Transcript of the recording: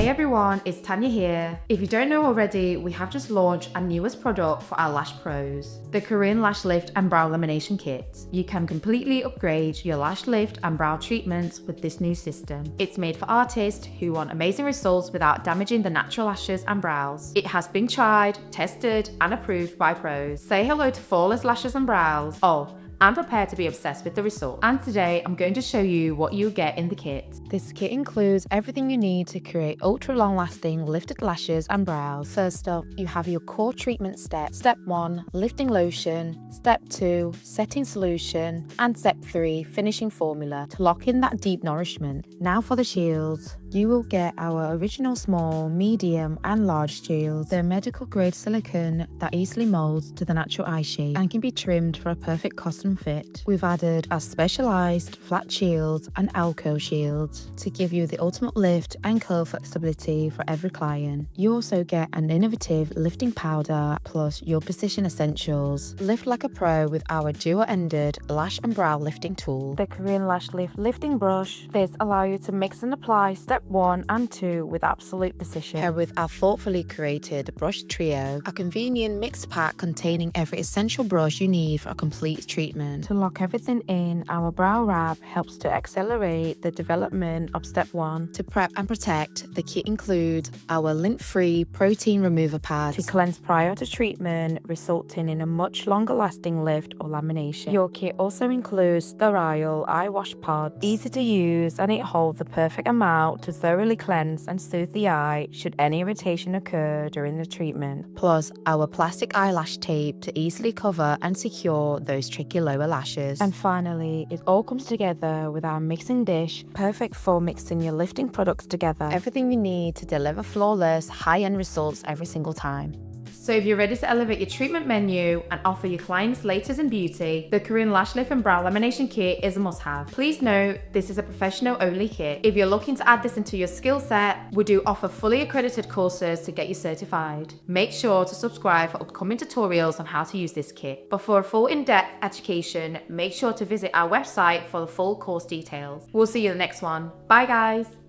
Hey everyone, it's Tanya here. If you don't know already, we have just launched our newest product for our Lash Pros, the Korean Lash Lift and Brow Lamination Kit. You can completely upgrade your lash lift and brow treatments with this new system. It's made for artists who want amazing results without damaging the natural lashes and brows. It has been tried, tested, and approved by pros. Say hello to flawless lashes and brows. Oh, I'm prepared to be obsessed with the result. And today I'm going to show you what you get in the kit. This kit includes everything you need to create ultra long lasting lifted lashes and brows. First up, you have your core treatment steps. Step 1, lifting lotion. Step 2, setting solution. And step 3, finishing formula to lock in that deep nourishment. Now for the shields. You will get our original small, medium and large shields. They're medical grade silicone that easily molds to the natural eye shape and can be trimmed for a perfect custom fit. We've added our specialized flat shields and Alco shields to give you the ultimate lift and curl flexibility for every client. You also get an innovative lifting powder plus your precision essentials. Lift like a pro with our dual-ended lash and brow lifting tool. The Korean Lash Lift lifting brush. This allows you to mix and apply step 1 and 2 with absolute precision. Paired with our thoughtfully created brush trio, a convenient mixed pack containing every essential brush you need for a complete treatment. To lock everything in, our brow wrap helps to accelerate the development of step 1. To prep and protect, the kit includes our lint-free protein remover pad to cleanse prior to treatment, resulting in a much longer lasting lift or lamination. Your kit also includes sterile eye wash pods, easy to use, and it holds the perfect amount to thoroughly cleanse and soothe the eye should any irritation occur during the treatment. Plus our plastic eyelash tape to easily cover and secure those tricky lower lashes. And finally, it all comes together with our mixing dish, perfect for mixing your lifting products together. Everything you need to deliver flawless, high-end results every single time. So if you're ready to elevate your treatment menu and offer your clients latest in beauty, the Korean Lash Lift and Brow Lamination Kit is a must-have. Please note, this is a professional-only kit. If you're looking to add this into your skill set, we do offer fully accredited courses to get you certified. Make sure to subscribe for upcoming tutorials on how to use this kit. But for a full in-depth education, make sure to visit our website for the full course details. We'll see you in the next one. Bye guys!